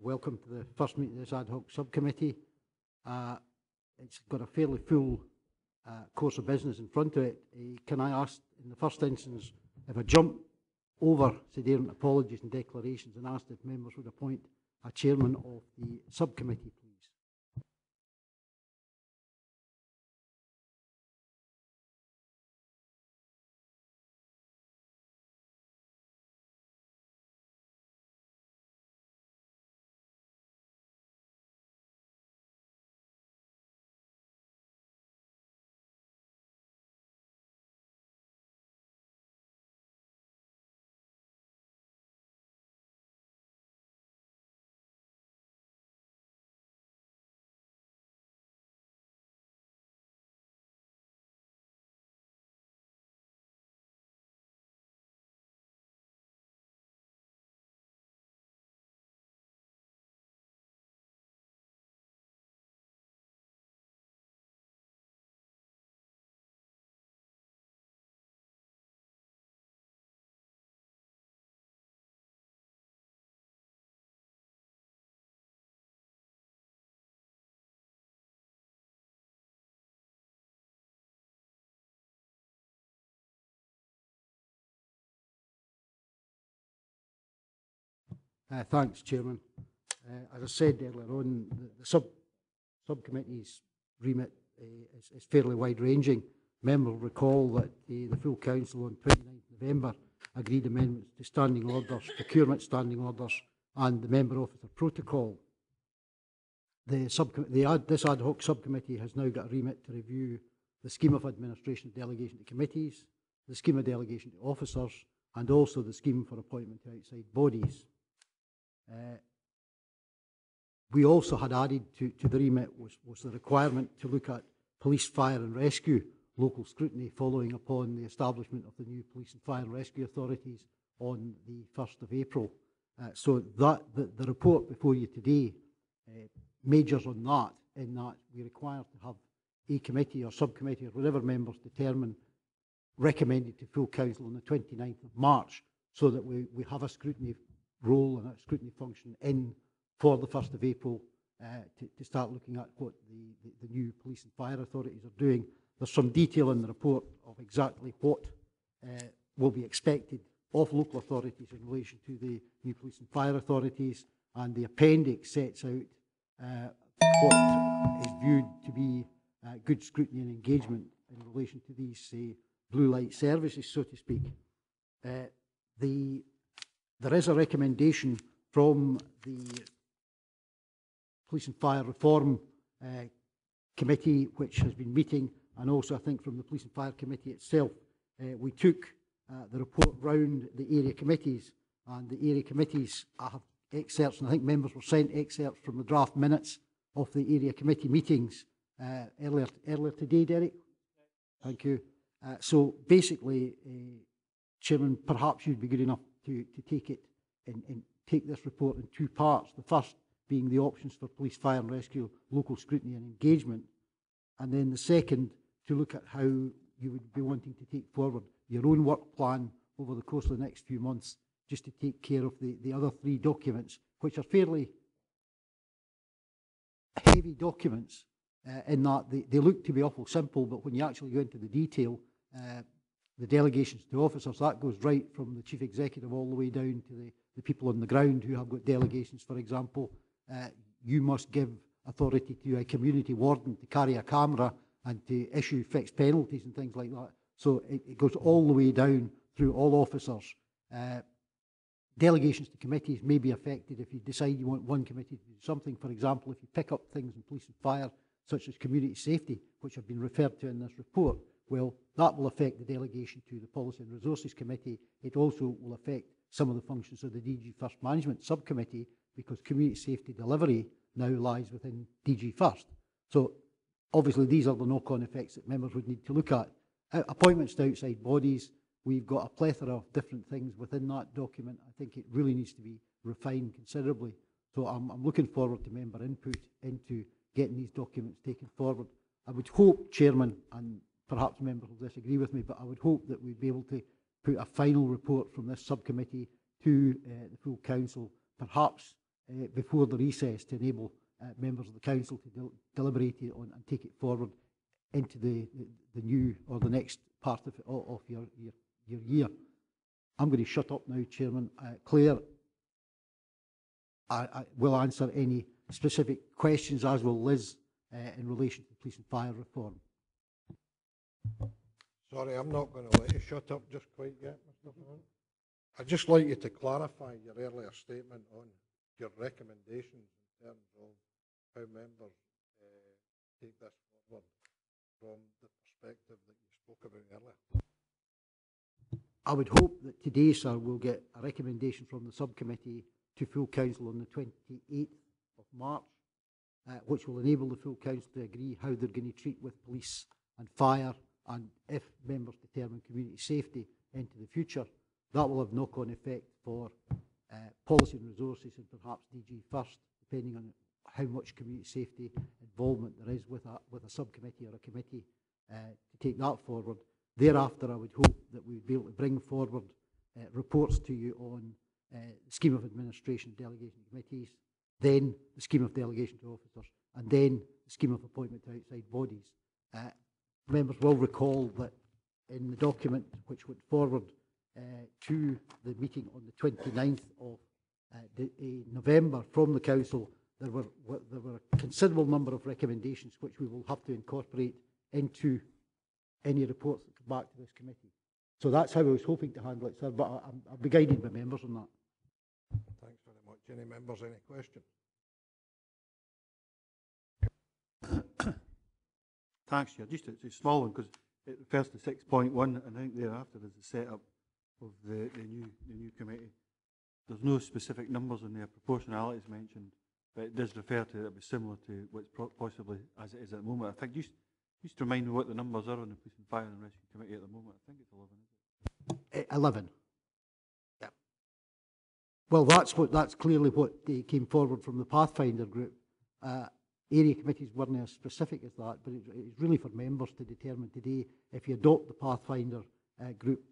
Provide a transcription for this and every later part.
Welcome to the first meeting of this ad hoc subcommittee. It's got a fairly full course of business in front of it. Can I ask, in the first instance, if I jump over Sederunt Apologies and Declarations and ask if members would appoint a chairman of the subcommittee, please? Thanks, Chairman. As I said earlier on, the subcommittee's remit is fairly wide-ranging. Members will recall that the full council on 29th November agreed amendments to standing orders, procurement standing orders, and the member officer protocol. This ad hoc subcommittee has now got a remit to review the scheme of administration of delegation to committees, the scheme of delegation to officers, and also the scheme for appointment to outside bodies. We also had added to the remit was the requirement to look at police, fire and rescue local scrutiny following upon the establishment of the new police and fire and rescue authorities on the 1st of April. So that the report before you today majors on that, in that we require to have a committee or subcommittee or whatever members determine recommended to full council on the 29th of March, so that we have a scrutiny role and a scrutiny function in for the 1st of April to start looking at what the new police and fire authorities are doing. There's some detail in the report of exactly what will be expected of local authorities in relation to the new police and fire authorities, and the appendix sets out what is viewed to be good scrutiny and engagement in relation to these blue light services, so to speak. There is a recommendation from the Police and Fire Reform Committee, which has been meeting, and also I think from the Police and Fire Committee itself. We took the report round the area committees, and the area committees have excerpts, and I think members were sent excerpts from the draft minutes of the area committee meetings earlier today, Derek. Thank you. So basically, Chairman, perhaps you'd be good enough to take it and take this report in two parts. The first being the options for police, fire and rescue, local scrutiny and engagement, and then the second to look at how you would be wanting to take forward your own work plan over the course of the next few months, just to take care of the other three documents, which are fairly heavy documents in that they look to be awful simple, but when you actually go into the detail, the delegations to officers, that goes right from the chief executive all the way down to the people on the ground who have got delegations. For example, you must give authority to a community warden to carry a camera and to issue fixed penalties and things like that. So it goes all the way down through all officers. Delegations to committees may be affected if you decide you want one committee to do something. For example, if you pick up things in police and fire, such as community safety, which have been referred to in this report, well, that will affect the delegation to the Policy and Resources Committee. It also will affect some of the functions of the DG First Management Subcommittee, because community safety delivery now lies within DG First. So obviously these are the knock-on effects that members would need to look at. Appointments to outside bodies, we've got a plethora of different things within that document. I think it really needs to be refined considerably. So I'm looking forward to member input into getting these documents taken forward. I would hope, Chairman, and perhaps members will disagree with me, but I would hope that we'd be able to put a final report from this subcommittee to the full council, perhaps before the recess to enable members of the council to deliberate on and take it forward into the new or the next part of your year. I'm going to shut up now, Chairman. Claire, I will answer any specific questions, as will Liz, in relation to police and fire reform. Sorry, I'm not going to let you shut up just quite yet, Mr. Hunt. I'd just like you to clarify your earlier statement on your recommendations in terms of how members take this forward from the perspective that you spoke about earlier. I would hope that today, sir, we'll get a recommendation from the subcommittee to full council on the 28th of March, which will enable the full council to agree how they're going to treat with police and fire, and if members determine community safety into the future, that will have knock-on effect for policy and resources and perhaps DG first, depending on how much community safety involvement there is with a subcommittee or a committee to take that forward. Thereafter, I would hope that we would be able to bring forward reports to you on the scheme of administration delegation committees, then the scheme of delegation to officers, and then the scheme of appointment to outside bodies. Members will recall that in the document which went forward to the meeting on the 29th of November from the Council, there were a considerable number of recommendations which we will have to incorporate into any reports that come back to this committee. So that's how I was hoping to handle it, sir, but I'll be guided by members on that. Thanks very much. Any members, any questions? Thanks, Chair. Just it's a small one because it refers to 6.1, and I think thereafter is the setup of the new committee. There's no specific numbers in there. Proportionality is mentioned, but it does refer to it was similar to what's possibly as it is at the moment. I think just to remind me what the numbers are on the Police and Fire and Rescue Committee at the moment. I think it's 11, isn't it? 11. Yeah. Well, that's clearly what they came forward from the Pathfinder group. Area committees weren't as specific as that, but it's really for members to determine today. If you adopt the Pathfinder group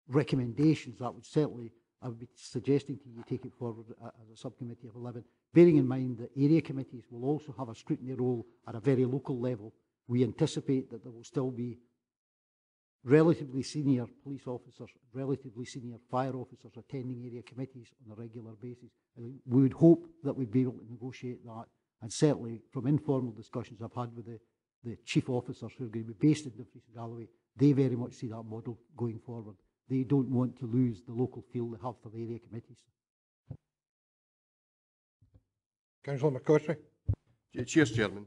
recommendations, that would certainly, I would be suggesting to you take it forward as a subcommittee of 11, bearing in mind that area committees will also have a scrutiny role at a very local level. We anticipate that there will still be relatively senior police officers, relatively senior fire officers attending area committees on a regular basis. And we would hope that we'd be able to negotiate that. And certainly from informal discussions I've had with the chief officers who are going to be based in Dumfries and Galloway, they very much see that model going forward. They don't want to lose the local feel they have for the area committees. Councillor McCossie. Cheers, Chairman.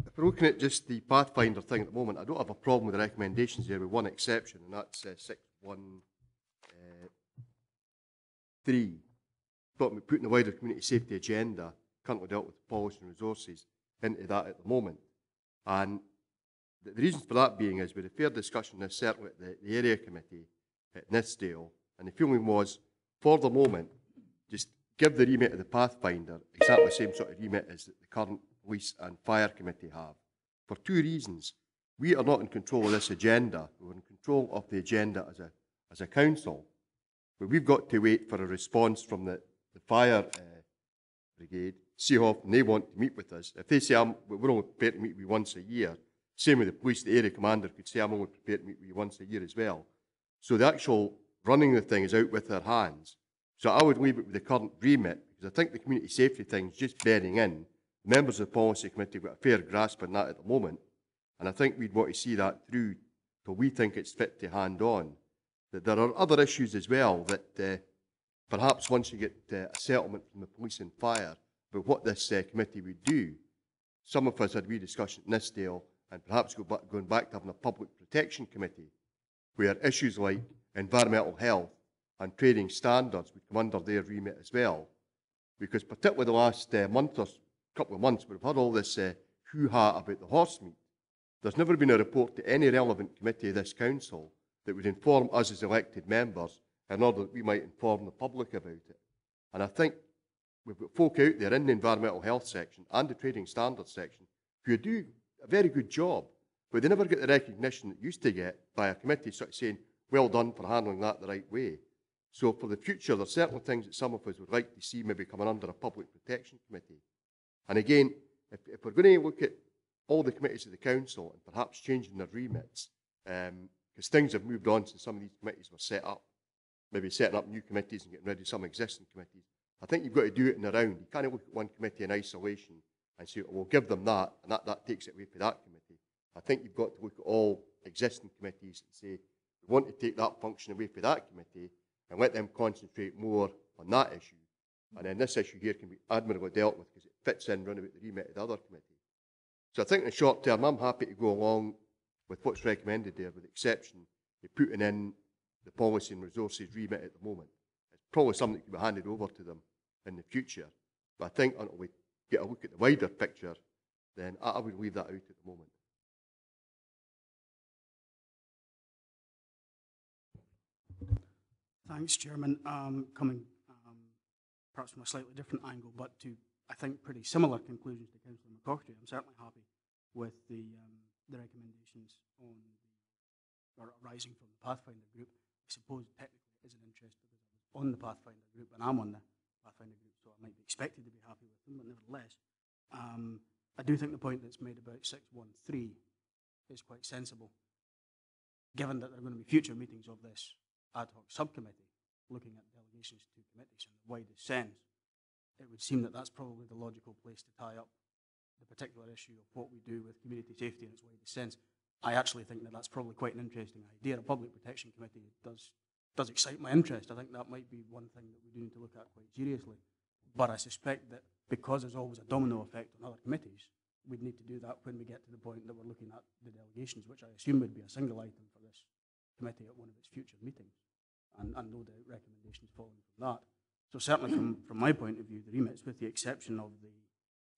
If we're looking at just the Pathfinder thing at the moment, I don't have a problem with the recommendations here with one exception, and that's 6.1.3. But putting the wider community safety agenda, currently dealt with policy and resources, into that at the moment. And the reasons for that being is we had a fair discussion on this, certainly at the area committee at Nithsdale, and the feeling was, for the moment, just give the remit of the Pathfinder exactly the same sort of remit as the current police and fire committee have. For two reasons. We are not in control of this agenda. We're in control of the agenda as a council. But we've got to wait for a response from the fire brigade, see how often they want to meet with us. If they say, we're only prepared to meet with you once a year, same with the police, the area commander could say, I'm only prepared to meet with you once a year as well. So the actual running the thing is out with their hands. So I would leave it with the current remit, because I think the community safety thing is just bearing in. Members of the policy committee have got a fair grasp on that at the moment, and I think we'd want to see that through till we think it's fit to hand on. That there are other issues as well that perhaps once you get a settlement from the police and fire about what this committee would do, some of us had a wee discussion in Nithsdale and perhaps going back to having a public protection committee where issues like environmental health and trading standards would come under their remit as well. Because particularly the last month or couple of months, we've had all this hoo-ha about the horse meat. There's never been a report to any relevant committee of this council that would inform us as elected members in order that we might inform the public about it. And I think we've got folk out there in the environmental health section and the trading standards section who do a very good job, but they never get the recognition that used to get by a committee sort of saying, well done for handling that the right way. So for the future, there are certain things that some of us would like to see maybe coming under a public protection committee. And again, if we're going to look at all the committees of the council and perhaps changing their remits, because things have moved on since some of these committees were set up, maybe setting up new committees and getting rid of some existing committees, I think you've got to do it in a round. You can't look at one committee in isolation and say, oh, we'll give them that, and that takes it away from that committee. I think you've got to look at all existing committees and say, we want to take that function away from that committee and let them concentrate more on that issue. And then this issue here can be admirably dealt with because it fits in round about the remit of the other committee. So I think in the short term, I'm happy to go along with what's recommended there, with the exception of putting in the policy and resources remit at the moment. It's probably something that can be handed over to them in the future. But I think until we get a look at the wider picture, then I would leave that out at the moment. Thanks, Chairman. Coming perhaps from a slightly different angle, but to, I think, pretty similar conclusions to Councillor McCaughey, I'm certainly happy with the recommendations on or arising from the Pathfinder group. I suppose technically it is an interest because I was on the Pathfinder group and I'm on the Pathfinder group, so I might be expected to be happy with them, but nevertheless, I do think the point that's made about 613 is quite sensible, given that there are going to be future meetings of this ad hoc subcommittee looking at delegations to committees in the widest sense. It would seem that that's probably the logical place to tie up the particular issue of what we do with community safety in its widest sense. I actually think that that's probably quite an interesting idea. A public protection committee does excite my interest. I think that might be one thing that we do need to look at quite seriously. But I suspect that because there's always a domino effect on other committees, we'd need to do that when we get to the point that we're looking at the delegations, which I assume would be a single item for this committee at one of its future meetings, and no doubt recommendations following from that. So certainly from my point of view, the remits, with the exception of the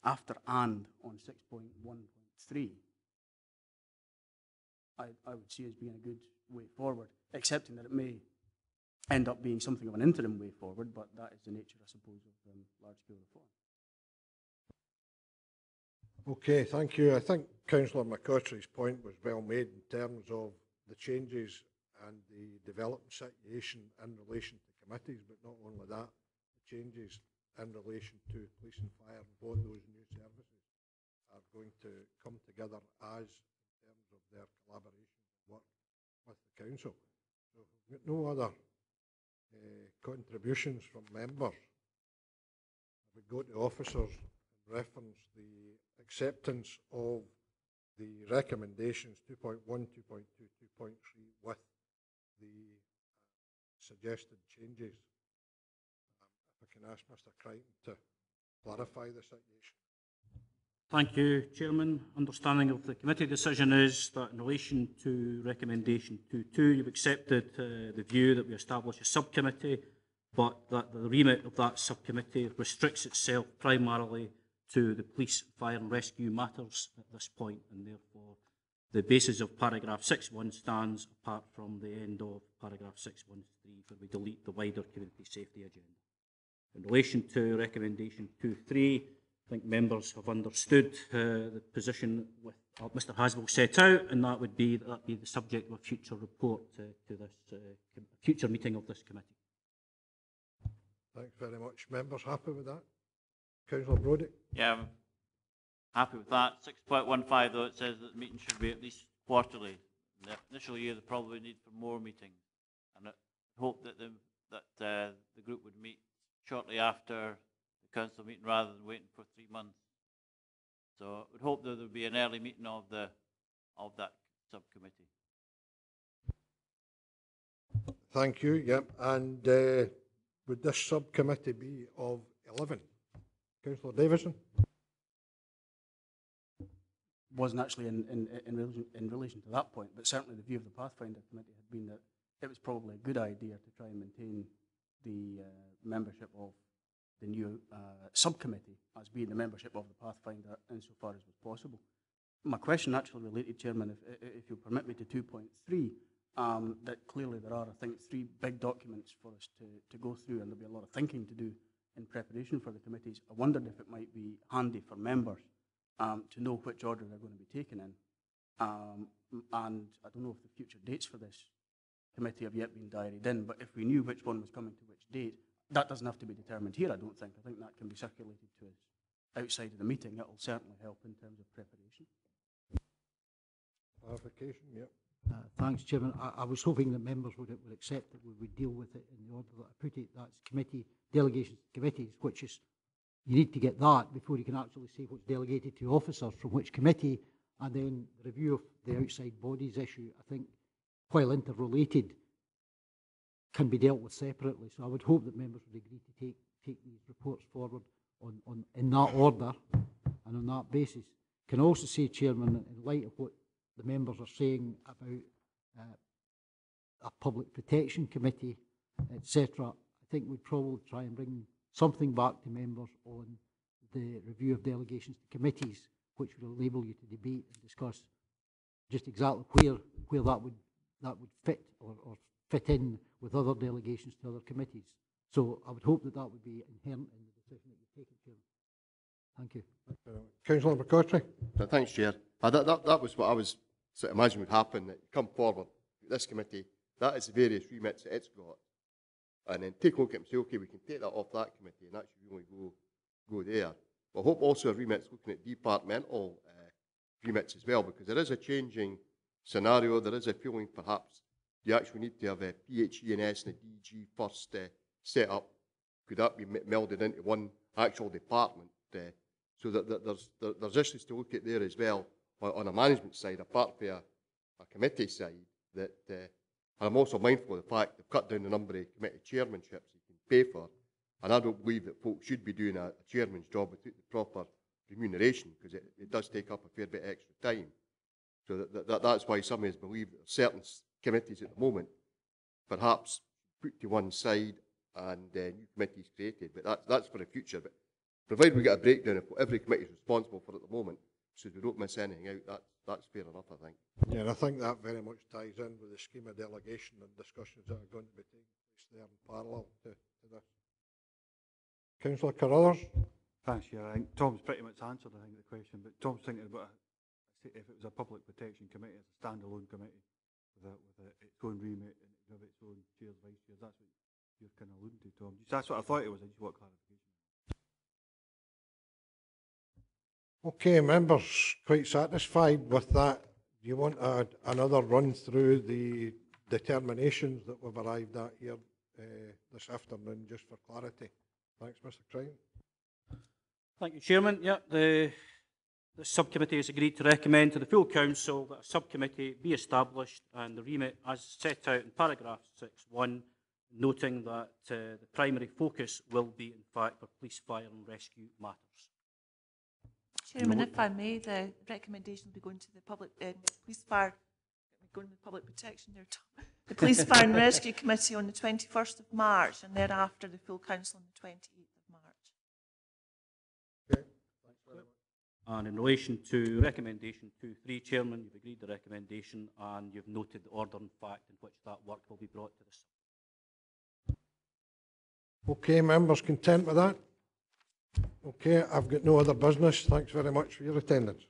after and on 6.1.3, I would see as being a good way forward, excepting that it may end up being something of an interim way forward, but that is the nature, I suppose, of large-scale reform. Okay, thank you. I think Councillor McCaughey's point was well made in terms of the changes and the development situation in relation to committees, but not only that, the changes in relation to police and fire and what those new services are going to come together as in terms of their collaboration and work with the council. So if we've got no other contributions from members, we go to officers and reference the acceptance of the recommendations 2.1, 2.2, 2.3 with the suggested changes. If I can ask Mr. Crichton to clarify the situation. Thank you, Chairman. Understanding of the committee decision is that in relation to recommendation 2.2, you've accepted the view that we establish a subcommittee, but that the remit of that subcommittee restricts itself primarily to the police, fire and rescue matters at this point, and therefore the basis of paragraph 6.1 stands apart from the end of paragraph 6.13, where we delete the wider community safety agenda. In relation to recommendation 2.3, I think members have understood the position with Mr. Haswell set out, and that would be the subject of a future report to this future meeting of this committee. Thanks very much. Members happy with that? Councillor Brodie? Yeah, I'm happy with that. 6.15, though, it says that the meeting should be at least quarterly. In the initial year, they probably need for more meetings, and I hope that the group would meet shortly after the council meeting rather than waiting for 3 months. So I would hope that there would be an early meeting of that subcommittee. Thank you. Yep. And would this subcommittee be of 11? Councillor Davison? Wasn't actually in relation to that point, but certainly the view of the Pathfinder Committee had been that it was probably a good idea to try and maintain the membership of the new subcommittee as being the membership of the Pathfinder insofar as was possible. My question actually related, Chairman, if you'll permit me, to 2.3, that clearly there are, I think, 3 big documents for us to go through, and there'll be a lot of thinking to do in preparation for the committees. I wondered if it might be handy for members to know which order they're going to be taken in. And I don't know if the future dates for this committee have yet been diaried in, but if we knew which one was coming to which date, that doesn't have to be determined here, I don't think. I think that can be circulated to us outside of the meeting. It will certainly help in terms of preparation. Clarification, yep. Thanks, Chairman. I was hoping that members would accept that we would deal with it in the order that I put it. That's committee, delegations committees, which is, you need to get that before you can actually say what's delegated to officers from which committee, and then the review of the outside bodies issue, I think, while interrelated, can be dealt with separately. So I would hope that members would agree to take these reports forward in that order and on that basis. Can I also say, Chairman, in light of what the members are saying about a public protection committee, etc., I think we'd probably try and bring something back to members on the review of delegations to committees, which will enable you to debate and discuss just exactly where that would fit or fit in with other delegations to other committees. So I would hope that would be inherent in the decision that you've taken, Chairman. Thank you. Councillor McCautry. Thanks, Chair. That was what I was sort of imagining would happen, that you come forward, this committee, that is the various remits that it's got, and then take a look at it and say, okay, we can take that off that committee, and that should really go there. But I hope also a remit's looking at departmental remits as well, because there is a changing scenario. There is a feeling perhaps you actually need to have a PHE&S and a DG first set up. Could that be melded into one actual department? So that there's issues to look at there as well on a management side, apart from a committee side. That and I'm also mindful of the fact they've cut down the number of committee chairmanships you can pay for, and I don't believe that folks should be doing a chairman's job without the proper remuneration, because it does take up a fair bit of extra time. So that's why some of us believe that certain committees at the moment perhaps put to one side and new committees created. But that's for the future. But provided we get a breakdown of what every committee is responsible for at the moment, so we don't miss anything out, that's fair enough, I think. Yeah, and I think that very much ties in with the scheme of delegation and discussions that are going to be taking place there in parallel to this. Councillor Carruthers. Thanks, Chair. I think Tom's pretty much answered, the question, but Tom's thinking about if it was a public protection committee as a standalone committee with its own remit and have its own chairs, vice chairs. That's what you're kind of alluding to, Tom. That's what I thought it was. I just want clarification. Okay, members, quite satisfied with that. Do you want another run through the determinations that we've arrived at here this afternoon, just for clarity? Thanks, Mr. Crine. Thank you, Chairman. Yeah, the subcommittee has agreed to recommend to the full council that a subcommittee be established, and the remit as set out in paragraph 6.1, noting that the primary focus will be, in fact, for police, fire and rescue matters. Chairman, if I may, the recommendation will be going to the public police fire, going with public protection there, Tom. The Police Fire and Rescue Committee on the 21st of March, and thereafter the full council on the 28th of March. Okay, thanks very much. And in relation to recommendation 2.3, Chairman, you've agreed the recommendation and you've noted the order in fact in which that work will be brought to the. Okay, members, content with that? Okay, I've got no other business. Thanks very much for your attendance.